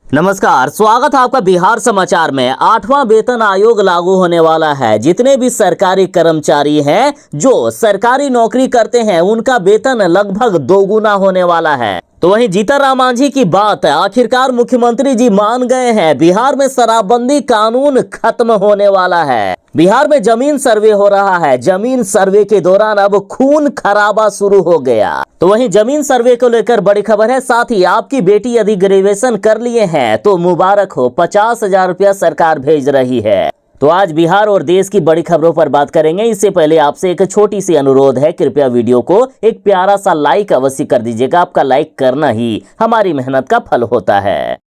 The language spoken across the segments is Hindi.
नमस्कार, स्वागत है आपका बिहार समाचार में। 8वां वेतन आयोग लागू होने वाला है। जितने भी सरकारी कर्मचारी हैं जो सरकारी नौकरी करते हैं उनका वेतन लगभग दोगुना होने वाला है। तो वहीं जीतन राम मांझी की बात है, आखिरकार मुख्यमंत्री जी मान गए हैं। बिहार में शराबबंदी कानून खत्म होने वाला है। बिहार में जमीन सर्वे हो रहा है। जमीन सर्वे के दौरान अब खून खराबा शुरू हो गया। तो वहीं जमीन सर्वे को लेकर बड़ी खबर है। साथ ही आपकी बेटी यदि ग्रेजुएशन कर लिए हैं तो मुबारक हो, 50,000 रुपया सरकार भेज रही है। तो आज बिहार और देश की बड़ी खबरों पर बात करेंगे। इससे पहले आपसे एक छोटी सी अनुरोध है, कृपया वीडियो को एक प्यारा सा लाइक अवश्य कर दीजिएगा। आपका लाइक करना ही हमारी मेहनत का फल होता है।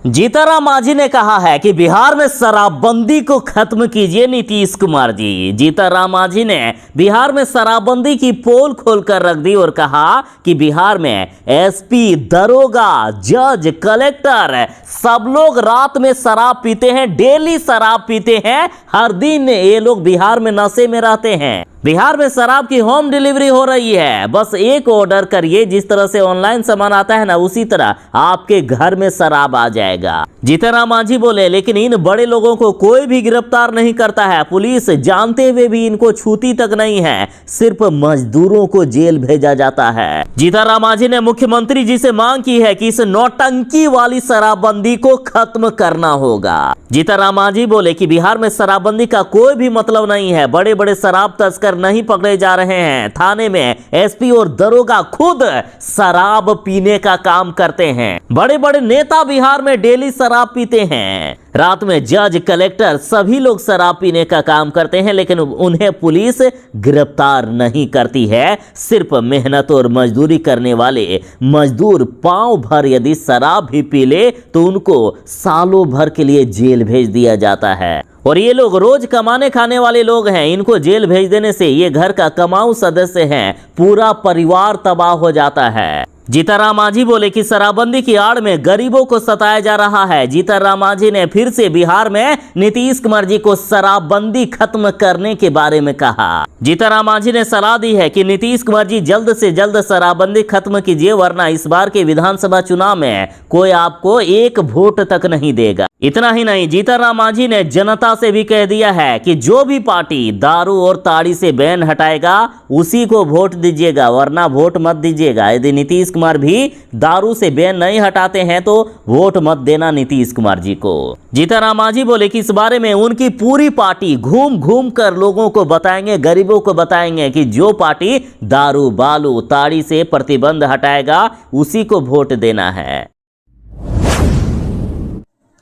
जीतन राम मांझी ने कहा है कि बिहार में शराबबंदी को खत्म कीजिए नीतीश कुमार जी। जीतन राम मांझी ने बिहार में शराबबंदी की पोल खोलकर रख दी और कहा कि बिहार में एसपी, दरोगा, जज, कलेक्टर सब लोग रात में शराब पीते हैं, डेली शराब पीते हैं। हर दिन ये लोग बिहार में नशे में रहते हैं। बिहार में शराब की होम डिलीवरी हो रही है। बस एक ऑर्डर करिए, जिस तरह से ऑनलाइन सामान आता है ना, उसी तरह आपके घर में शराब आ जाएगा। जीतन राम मांझी बोले, लेकिन इन बड़े लोगों को कोई भी गिरफ्तार नहीं करता है। पुलिस जानते हुए भी इनको छूती तक नहीं है। सिर्फ मजदूरों को जेल भेजा जाता है। जीतन राम मांझी ने मुख्यमंत्री जी से मांग की है कि इस नौटंकी वाली शराबबंदी को खत्म करना होगा। जीतन राम मांझी बोले कि बिहार में शराबबंदी का कोई भी मतलब नहीं है। बड़े बड़े शराब तस्कर नहीं पकड़े जा रहे हैं। थाने में एसपी और दरोगा खुद शराब पीने का काम करते हैं। बड़े बड़े नेता बिहार में डेली शराब पीते हैं। रात में जज, कलेक्टर सभी लोग शराब पीने का काम करते हैं, लेकिन उन्हें पुलिस गिरफ्तार नहीं करती है। सिर्फ मेहनत और मजदूरी करने वाले मजदूर पांव भर यदि शराब भी पी ले तो उनको सालों भर के लिए जेल भेज दिया जाता है। और ये लोग रोज कमाने खाने वाले लोग हैं। इनको जेल भेज देने से ये घर का कमाऊ सदस्य हैं, पूरा परिवार तबाह हो जाता है। जीतन राम मांझी बोले कि शराबबंदी की आड़ में गरीबों को सताया जा रहा है। जीतन राम मांझी ने फिर से बिहार में नीतीश कुमार जी को शराबबंदी खत्म करने के बारे में कहा। जीतन राम मांझी ने सलाह दी है कि नीतीश कुमार जी जल्द से जल्द शराबबंदी खत्म कीजिए, वरना इस बार के विधानसभा चुनाव में कोई आपको एक वोट तक नहीं देगा। इतना ही नहीं, जीतन राम मांझी ने जनता से भी कह दिया है कि जो भी पार्टी दारू और ताड़ी से बैन हटाएगा उसी को वोट दीजिएगा, वरना वोट मत दीजिएगा। यदि नीतीश कुमार भी दारू से बैन नहीं हटाते हैं तो वोट मत देना नीतीश कुमार जी को। जीतन राम मांझी बोले कि इस बारे में उनकी पूरी पार्टी घूम घूम कर लोगों को बताएंगे, गरीबों को बताएंगे कि जो पार्टी दारू, बालू, ताड़ी से प्रतिबंध हटाएगा उसी को वोट देना है।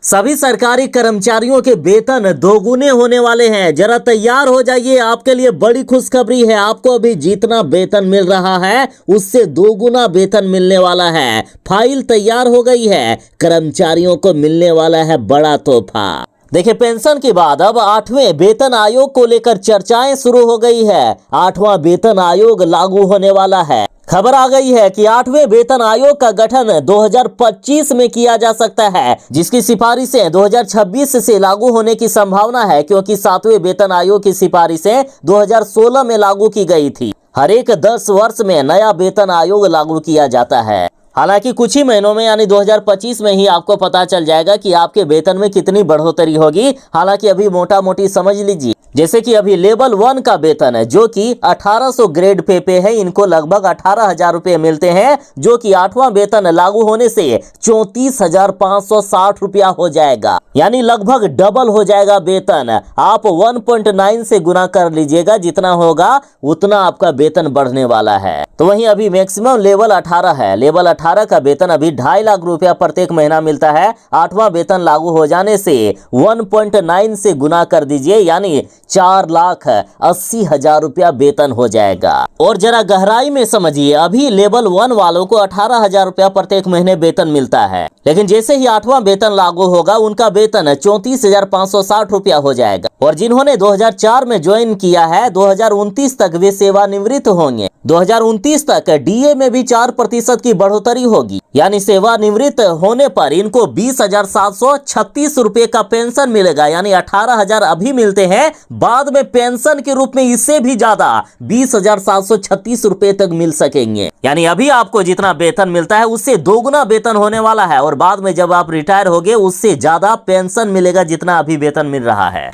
सभी सरकारी कर्मचारियों के वेतन दोगुने होने वाले हैं। जरा तैयार हो जाइए, आपके लिए बड़ी खुशखबरी है। आपको अभी जितना वेतन मिल रहा है उससे दोगुना वेतन मिलने वाला है। फाइल तैयार हो गई है, कर्मचारियों को मिलने वाला है बड़ा तोहफा। देखिए, पेंशन के बाद अब 8वें वेतन आयोग को लेकर चर्चाएं शुरू हो गई है। 8वां वेतन आयोग लागू होने वाला है। खबर आ गई है कि 8वें वेतन आयोग का गठन 2025 में किया जा सकता है, जिसकी सिफारिशें 2026 से लागू होने की संभावना है, क्योंकि 7वें वेतन आयोग की सिफारिशें 2016 में लागू की गई थी। हर एक 10 वर्ष में नया वेतन आयोग लागू किया जाता है। हालांकि कुछ ही महीनों में यानी 2025 में ही आपको पता चल जाएगा कि आपके वेतन में कितनी बढ़ोतरी होगी। हालांकि अभी मोटा मोटी समझ लीजिए, जैसे कि अभी लेवल 1 का वेतन है जो कि 1800 ग्रेड पे है, इनको लगभग 18,000 रुपए मिलते हैं, जो कि 8वां वेतन लागू होने से 34,560 रुपया हो जाएगा, यानी लगभग डबल हो जाएगा वेतन। आप 1.9 से गुना कर लीजिएगा, जितना होगा उतना आपका वेतन बढ़ने वाला है। तो वहीं अभी मैक्सिमम लेवल 18 है। लेवल 18 का वेतन अभी 2.5 लाख रुपया प्रत्येक महीना मिलता है। 8वां वेतन लागू हो जाने से 1.9 से गुना कर दीजिए, यानी 4,80,000 रुपया वेतन हो जाएगा। और जरा गहराई में समझिए, अभी लेवल 1 वालों को 18,000 रुपया प्रत्येक महीने वेतन मिलता है, लेकिन जैसे ही 8वां वेतन लागू होगा उनका वेतन 34,560 रुपया हो जाएगा। और जिन्होंने 2004 में ज्वाइन किया है, 2029 तक वे सेवानिवृत्त होंगे। 2029 तक डीए में भी 4% की बढ़ोतरी होगी, यानी सेवानिवृत्त होने पर इनको 20,736 रुपए का पेंशन मिलेगा, यानी 18,000 अभी मिलते हैं, बाद में पेंशन के रूप में इससे भी ज्यादा 20,736 रुपए तक मिल सकेंगे। यानी अभी आपको जितना वेतन मिलता है उससे दोगुना वेतन होने वाला है और बाद में जब आप रिटायर होगे उससे ज्यादा पेंशन मिलेगा जितना अभी वेतन मिल रहा है।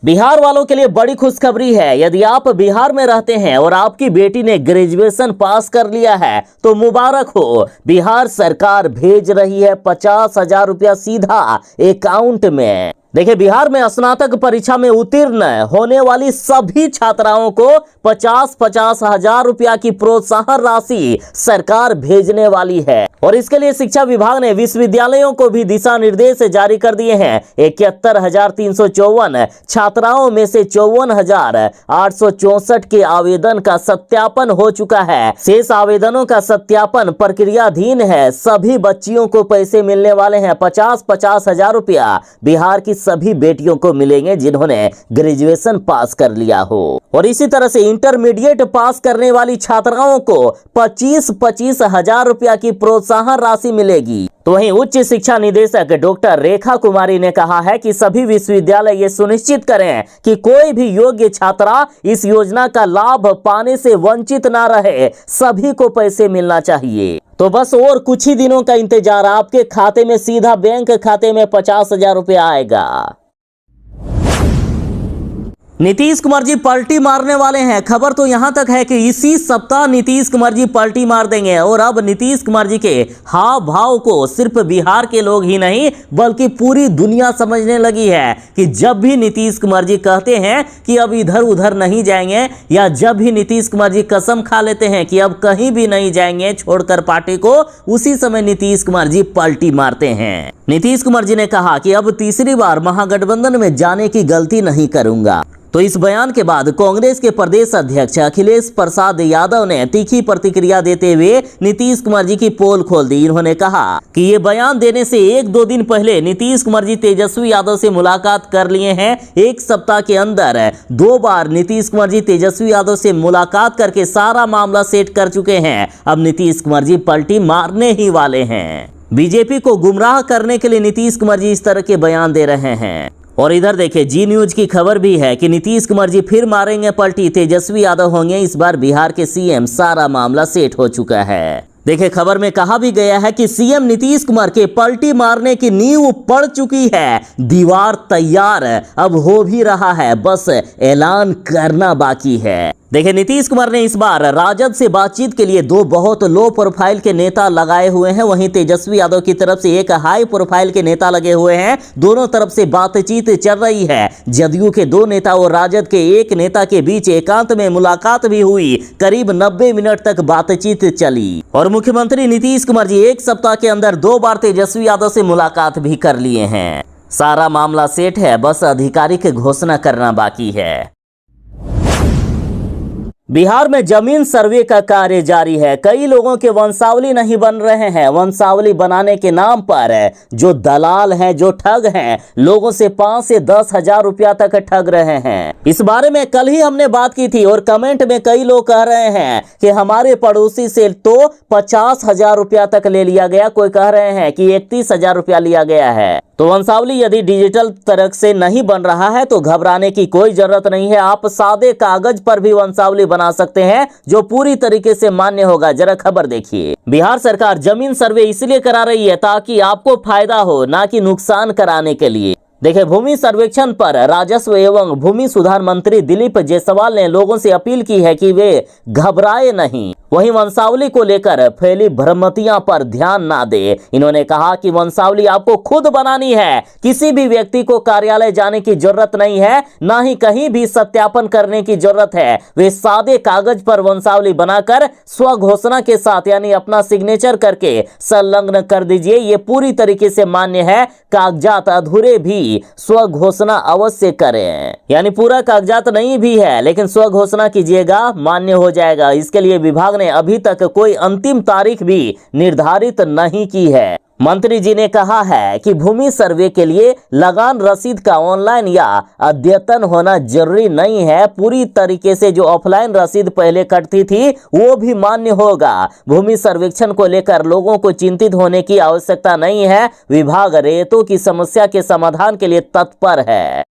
बिहार वालों के लिए बड़ी खुशखबरी है। यदि आप बिहार में रहते हैं और आपकी बेटी ने ग्रेजुएशन पास कर लिया है तो मुबारक हो। बिहार सरकार भेज रही है 50,000 रुपया सीधा अकाउंट में। देखिए, बिहार में स्नातक परीक्षा में उत्तीर्ण होने वाली सभी छात्राओं को 50-50 हजार रुपया की प्रोत्साहन राशि सरकार भेजने वाली है और इसके लिए शिक्षा विभाग ने विश्वविद्यालयों को भी दिशा निर्देश जारी कर दिए हैं। 71,354 छात्राओं में से 54,864 के आवेदन का सत्यापन हो चुका है। शेष आवेदनों का सत्यापन प्रक्रियाधीन है। सभी बच्चियों को पैसे मिलने वाले हैं। 50-50 हजार रुपया बिहार की सभी बेटियों को मिलेंगे जिन्होंने ग्रेजुएशन पास कर लिया हो और इसी तरह से इंटरमीडिएट पास करने वाली छात्राओं को 25-25 हजार रुपया की प्रोत्साहन राशि मिलेगी। तो वहीं उच्च शिक्षा निदेशक डॉक्टर रेखा कुमारी ने कहा है कि सभी विश्वविद्यालय ये सुनिश्चित करें कि कोई भी योग्य छात्रा इस योजना का लाभ पाने से वंचित ना रहे। सभी को पैसे मिलना चाहिए। तो बस और कुछ ही दिनों का इंतजार, आपके खाते में सीधा बैंक खाते में 50,000 रुपया आएगा। नीतीश कुमार जी पलटी मारने वाले हैं। खबर तो यहां तक है कि इसी सप्ताह नीतीश कुमार जी पलटी मार देंगे और अब नीतीश कुमार जी के हाव भाव को सिर्फ बिहार के लोग ही नहीं बल्कि पूरी दुनिया समझने लगी है कि जब भी नीतीश कुमार जी कहते हैं कि अब इधर उधर नहीं जाएंगे या जब भी नीतीश कुमार जी कसम खा लेते हैं कि अब कहीं भी नहीं जाएंगे छोड़कर पार्टी को, उसी समय नीतीश कुमार जी पलटी मारते हैं। नीतीश कुमार जी ने कहा कि अब तीसरी बार महागठबंधन में जाने की गलती नहीं करूंगा। तो इस बयान के बाद कांग्रेस के प्रदेश अध्यक्ष अखिलेश प्रसाद यादव ने तीखी प्रतिक्रिया देते हुए नीतीश कुमार जी की पोल खोल दी। इन्होंने कहा कि ये बयान देने से 1-2 दिन पहले नीतीश कुमार जी तेजस्वी यादव से मुलाकात कर लिए हैं। एक सप्ताह के अंदर 2 बार नीतीश कुमार जी तेजस्वी यादव से मुलाकात करके सारा मामला सेट कर चुके हैं। अब नीतीश कुमार जी पलटी मारने ही वाले हैं। बीजेपी को गुमराह करने के लिए नीतीश कुमार जी इस तरह के बयान दे रहे हैं। और इधर देखिए, जी न्यूज की खबर भी है कि नीतीश कुमार जी फिर मारेंगे पलटी, तेजस्वी यादव होंगे इस बार बिहार के सीएम। सारा मामला सेट हो चुका है। देखिए, खबर में कहा भी गया है कि सीएम नीतीश कुमार के पलटी मारने की नींव पड़ चुकी है। दीवार तैयार अब हो भी रहा है, बस ऐलान करना बाकी है। देखिए, नीतीश कुमार ने इस बार राजद से बातचीत के लिए 2 बहुत लो प्रोफाइल के नेता लगाए हुए हैं। वहीं तेजस्वी यादव की तरफ से एक हाई प्रोफाइल के नेता लगे हुए हैं। दोनों तरफ से बातचीत चल रही है। जदयू के 2 नेता और राजद के एक नेता के बीच एकांत में मुलाकात भी हुई। करीब 90 मिनट तक बातचीत चली और मुख्यमंत्री नीतीश कुमार जी एक सप्ताह के अंदर 2 बार तेजस्वी यादव से मुलाकात भी कर लिए हैं। सारा मामला सेट है, बस आधिकारिक घोषणा करना बाकी है। बिहार में जमीन सर्वे का कार्य जारी है। कई लोगों के वंशावली नहीं बन रहे हैं। वंशावली बनाने के नाम पर जो दलाल हैं, जो ठग हैं, लोगों से 5 से 10 हजार रुपया तक ठग रहे हैं। इस बारे में कल ही हमने बात की थी और कमेंट में कई लोग कह रहे हैं कि हमारे पड़ोसी से तो 50,000 रुपया तक ले लिया गया। कोई कह रहे हैं कि 31,000 रुपया लिया गया है। तो वंशावली यदि डिजिटल तरह से नहीं बन रहा है तो घबराने की कोई जरूरत नहीं है। आप सादे कागज पर भी वंशावली बना सकते हैं जो पूरी तरीके से मान्य होगा। जरा खबर देखिए। बिहार सरकार जमीन सर्वे इसलिए करा रही है ताकि आपको फायदा हो, ना कि नुकसान कराने के लिए। देखिए, भूमि सर्वेक्षण पर राजस्व एवं भूमि सुधार मंत्री दिलीप जायसवाल ने लोगों से अपील की है कि वे घबराए नहीं। वहीं वंशावली को लेकर फैली भ्रमतियां पर ध्यान ना दे। इन्होंने कहा कि वंशावली आपको खुद बनानी है। किसी भी व्यक्ति को कार्यालय जाने की जरूरत नहीं है, ना ही कहीं भी सत्यापन करने की जरूरत है। वे सादे कागज पर वंशावली बनाकर स्व घोषणा के साथ यानी अपना सिग्नेचर करके संलग्न कर दीजिए। ये पूरी तरीके से मान्य है। कागजात अधूरे भी स्व घोषणा अवश्य करें, यानी पूरा कागजात नहीं भी है लेकिन स्व घोषणा कीजिएगा, मान्य हो जाएगा। इसके लिए विभाग ने अभी तक कोई अंतिम तारीख भी निर्धारित नहीं की है। मंत्री जी ने कहा है कि भूमि सर्वे के लिए लगान रसीद का ऑनलाइन या अद्यतन होना जरूरी नहीं है। पूरी तरीके से जो ऑफलाइन रसीद पहले कटती थी वो भी मान्य होगा। भूमि सर्वेक्षण को लेकर लोगों को चिंतित होने की आवश्यकता नहीं है। विभाग रेतों की समस्या के समाधान के लिए तत्पर है।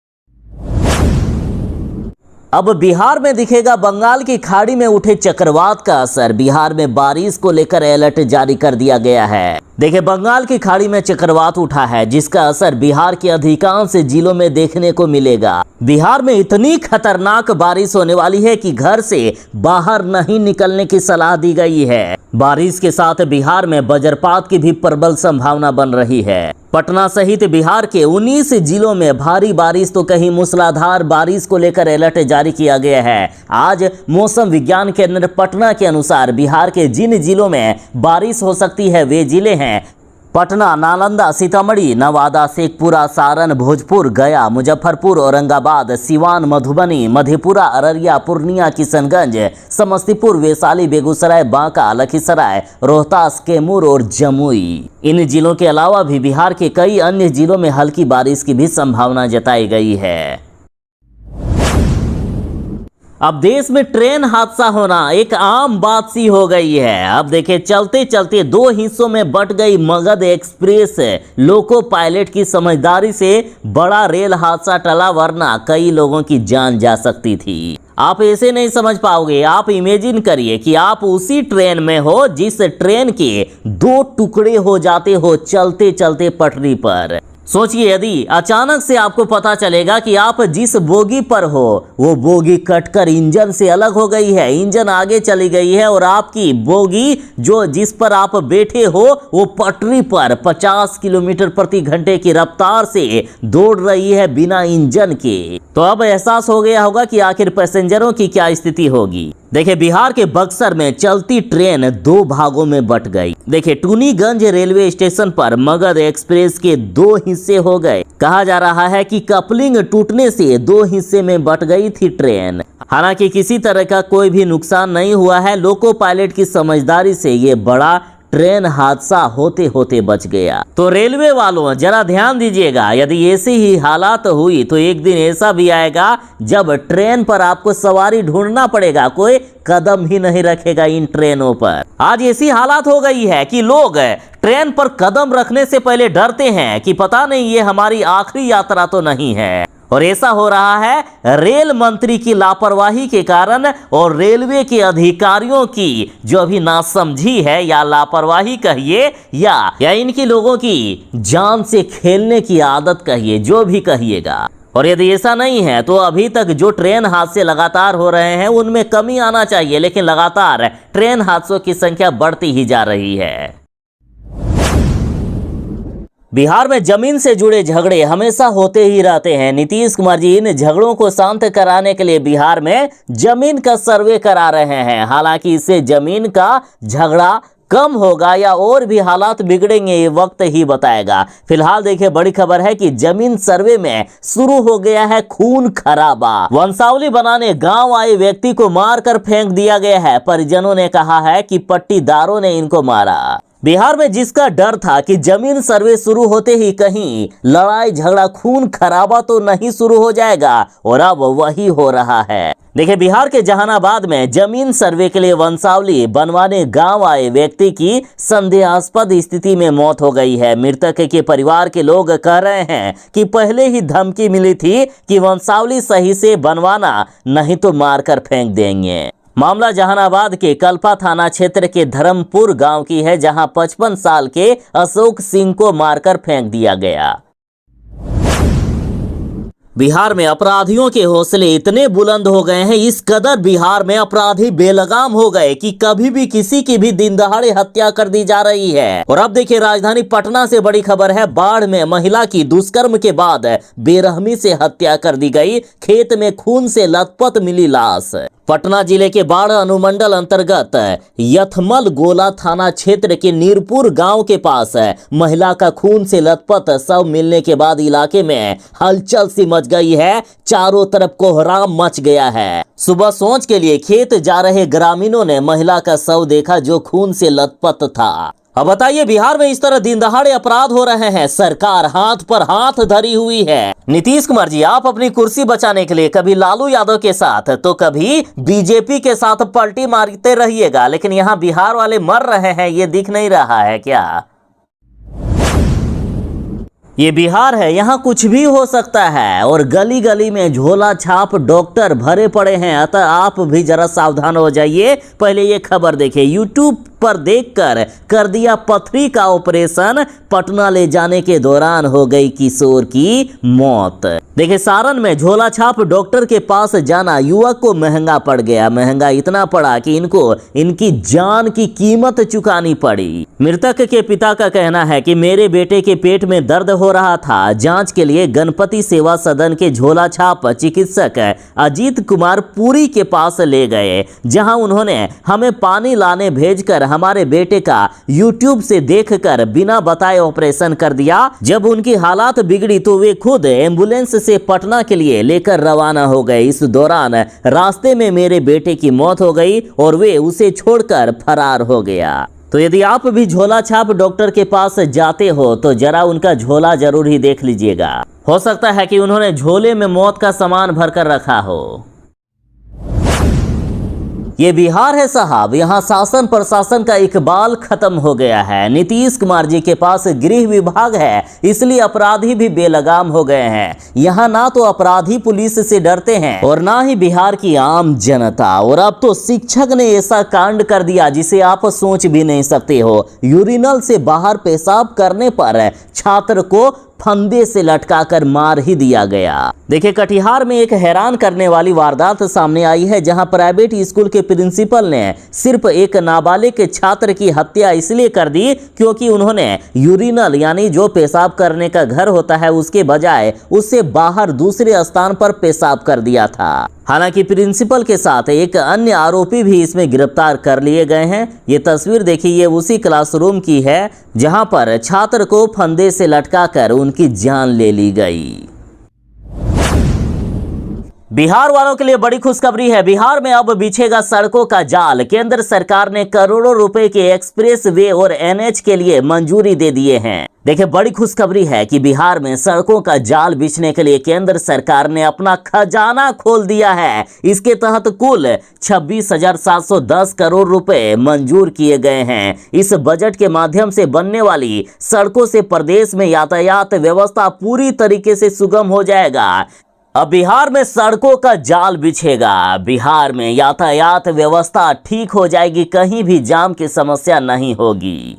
अब बिहार में दिखेगा बंगाल की खाड़ी में उठे चक्रवात का असर। बिहार में बारिश को लेकर अलर्ट जारी कर दिया गया है। देखिए, बंगाल की खाड़ी में चक्रवात उठा है, जिसका असर बिहार के अधिकांश जिलों में देखने को मिलेगा। बिहार में इतनी खतरनाक बारिश होने वाली है कि घर से बाहर नहीं निकलने की सलाह दी गई है। बारिश के साथ बिहार में वज्रपात की भी प्रबल संभावना बन रही है। पटना सहित बिहार के 19 जिलों में भारी बारिश तो कहीं मूसलाधार बारिश को लेकर अलर्ट जारी किया गया है। आज मौसम विज्ञान केंद्र पटना के अनुसार बिहार के जिन जिलों में बारिश हो सकती है वे जिले हैं पटना, नालंदा, सीतामढ़ी, नवादा, शेखपुरा, सारण, भोजपुर, गया, मुजफ्फरपुर, औरंगाबाद, सिवान, मधुबनी, मधेपुरा, अररिया, पूर्णिया, किशनगंज, समस्तीपुर, वैशाली, बेगूसराय, बांका, लखीसराय, रोहतास, कैमूर और जमुई। इन जिलों के अलावा भी बिहार के कई अन्य जिलों में हल्की बारिश की भी संभावना जताई गई है। अब देश में ट्रेन हादसा होना एक आम बात सी हो गई है। अब देखिए, चलते चलते 2 हिस्सों में बंट गई मगध एक्सप्रेस। लोको पायलट की समझदारी से बड़ा रेल हादसा टला, वरना कई लोगों की जान जा सकती थी। आप ऐसे नहीं समझ पाओगे। आप इमेजिन करिए कि आप उसी ट्रेन में हो जिस ट्रेन के 2 टुकड़े हो जाते हो चलते चलते पटरी पर। सोचिए, यदि अचानक से आपको पता चलेगा कि आप जिस बोगी पर हो वो बोगी कटकर इंजन से अलग हो गई है, इंजन आगे चली गई है और आपकी बोगी जो जिस पर आप बैठे हो वो पटरी पर 50 किलोमीटर प्रति घंटे की रफ्तार से दौड़ रही है बिना इंजन के, तो अब एहसास हो गया होगा कि आखिर पैसेंजरों की क्या स्थिति होगी। देखिए, बिहार के बक्सर में चलती ट्रेन 2 भागों में बट गई। देखिए, टूनीगंज रेलवे स्टेशन पर मगध एक्सप्रेस के 2 हिस्से हो गए। कहा जा रहा है कि कपलिंग टूटने से 2 हिस्से में बट गई थी ट्रेन। हालांकि किसी तरह का कोई भी नुकसान नहीं हुआ है। लोको पायलट की समझदारी से ये बड़ा ट्रेन हादसा होते होते बच गया। तो रेलवे वालों जरा ध्यान दीजिएगा, यदि ऐसी ही हालात हुई तो एक दिन ऐसा भी आएगा जब ट्रेन पर आपको सवारी ढूंढना पड़ेगा, कोई कदम ही नहीं रखेगा इन ट्रेनों पर। आज ऐसी हालात हो गई है कि लोग ट्रेन पर कदम रखने से पहले डरते हैं कि पता नहीं ये हमारी आखिरी यात्रा तो नहीं है। और ऐसा हो रहा है रेल मंत्री की लापरवाही के कारण और रेलवे के अधिकारियों की जो अभी नासमझी है या लापरवाही कहिए या इनकी लोगों की जान से खेलने की आदत कहिए, जो भी कहिएगा। और यदि ऐसा नहीं है तो अभी तक जो ट्रेन हादसे लगातार हो रहे हैं उनमें कमी आना चाहिए, लेकिन लगातार ट्रेन हादसों की संख्या बढ़ती ही जा रही है। बिहार में जमीन से जुड़े झगड़े हमेशा होते ही रहते हैं। नीतीश कुमार जी इन झगड़ों को शांत कराने के लिए बिहार में जमीन का सर्वे करा रहे हैं। हालांकि इससे जमीन का झगड़ा कम होगा या और भी हालात बिगड़ेंगे, ये वक्त ही बताएगा। फिलहाल देखिए, बड़ी खबर है कि जमीन सर्वे में शुरू हो गया है खून खराबा। वंशावली बनाने गांव आए व्यक्ति को मारकर फेंक दिया गया है। परिजनों ने कहा है कि पट्टीदारों ने इनको मारा। बिहार में जिसका डर था कि जमीन सर्वे शुरू होते ही कहीं लड़ाई झगड़ा खून खराबा तो नहीं शुरू हो जाएगा, और अब वही हो रहा है। देखिए, बिहार के जहानाबाद में जमीन सर्वे के लिए वंशावली बनवाने गांव आए व्यक्ति की संदेहास्पद स्थिति में मौत हो गई है। मृतक के परिवार के लोग कह रहे हैं कि पहले ही धमकी मिली थी कि वंशावली सही से बनवाना, नहीं तो मारकर फेंक देंगे। मामला जहानाबाद के कल्पा थाना क्षेत्र के धर्मपुर गांव की है, जहां 55 साल के अशोक सिंह को मारकर फेंक दिया गया। बिहार में अपराधियों के हौसले इतने बुलंद हो गए हैं, इस कदर बिहार में अपराधी बेलगाम हो गए कि कभी भी किसी की भी दिन दहाड़े हत्या कर दी जा रही है। और अब देखिए, राजधानी पटना से बड़ी खबर है। बाढ़ में महिला की दुष्कर्म के बाद बेरहमी से हत्या कर दी गई। खेत में खून से लथपथ मिली लाश। पटना जिले के बाढ़ अनुमंडल अंतर्गत यथमल गोला थाना क्षेत्र के नीरपुर गांव के पास महिला का खून से लथपथ शव मिलने के बाद इलाके में हलचल सी मच गई है। चारों तरफ कोहराम मच गया है। सुबह सोच के लिए खेत जा रहे ग्रामीणों ने महिला का शव देखा जो खून से लथपथ था। अब बताइए, बिहार में इस तरह दिन दहाड़े अपराध हो रहे हैं, सरकार हाथ पर हाथ धरी हुई है। नीतीश कुमार जी, आप अपनी कुर्सी बचाने के लिए कभी लालू यादव के साथ तो कभी बीजेपी के साथ पलटी मारते रहिएगा, लेकिन यहाँ बिहार वाले मर रहे हैं, ये दिख नहीं रहा है क्या? ये बिहार है, यहाँ कुछ भी हो सकता है और गली गली में झोला छाप डॉक्टर भरे पड़े हैं। अतः आप भी जरा सावधान हो जाइए। पहले ये खबर देखिए। यूट्यूब पर देखकर कर दिया पथरी का ऑपरेशन, पटना ले जाने के दौरान हो गई किशोर की मौत। देखिए, सारण में झोला छाप डॉक्टर के पास जाना युवक को महंगा पड़ गया। महंगा इतना पड़ा कि इनको इनकी जान की कीमत चुकानी पड़ी। मृतक के पिता का कहना है कि मेरे बेटे के पेट में दर्द हो रहा था, जांच के लिए गणपति सेवा सदन के झोला छाप चिकित्सक अजीत कुमार पुरी के पास ले गए, जहां उन्होंने हमें पानी लाने भेजकर हमारे बेटे का यूट्यूब से देखकर बिना बताए ऑपरेशन कर दिया। जब उनकी हालात बिगड़ी तो वे खुद एम्बुलेंस से पटना के लिए लेकर रवाना हो गए। इस दौरान रास्ते में मेरे बेटे की मौत हो गई और वे उसे छोड़कर फरार हो गया। तो यदि आप भी झोला छाप डॉक्टर के पास जाते हो तो जरा उनका झोला जरूर ही देख लीजिएगा। हो सकता है कि उन्होंने झोले में मौत का सामान भरकर रखा हो। ये बिहार है साहब, यहाँ शासन प्रशासन का इकबाल खत्म हो गया है। नीतीश कुमार जी के पास गृह विभाग है, इसलिए अपराधी भी बेलगाम हो गए हैं। यहाँ ना तो अपराधी पुलिस से डरते हैं और ना ही बिहार की आम जनता। और अब तो शिक्षक ने ऐसा कांड कर दिया जिसे आप सोच भी नहीं सकते हो। यूरिनल से बाहर पेशाब करने पर छात्र को फंदे से लटकाकर मार ही दिया गया। देखिए, कटिहार में एक हैरान करने वाली वारदात सामने आई है, जहां प्राइवेट स्कूल के प्रिंसिपल ने सिर्फ एक नाबालिग छात्र की हत्या इसलिए कर दी क्योंकि उन्होंने यूरिनल यानी जो पेशाब करने का घर होता है उसके बजाय उससे बाहर दूसरे स्थान पर पेशाब कर दिया था। हालांकि प्रिंसिपल के साथ एक अन्य आरोपी भी इसमें गिरफ्तार कर लिए गए हैं। ये तस्वीर देखिए, ये उसी क्लासरूम की है जहां पर छात्र को फंदे से लटकाकर उनकी जान ले ली गई। बिहार वालों के लिए बड़ी खुशखबरी है। बिहार में अब बिछेगा सड़कों का जाल। केंद्र सरकार ने करोड़ों रुपए के एक्सप्रेस वे और एनएच के लिए मंजूरी दे दिए हैं। देखिए, बड़ी खुशखबरी है कि बिहार में सड़कों का जाल बिछने के लिए केंद्र सरकार ने अपना खजाना खोल दिया है। इसके तहत कुल 26,710 करोड़ रुपए मंजूर किए गए हैं। इस बजट के माध्यम से बनने वाली सड़कों से प्रदेश में यातायात व्यवस्था पूरी तरीके से सुगम हो जाएगा। अब बिहार में सड़कों का जाल बिछेगा। बिहार में यातायात व्यवस्था ठीक हो जाएगी, कहीं भी जाम की समस्या नहीं होगी।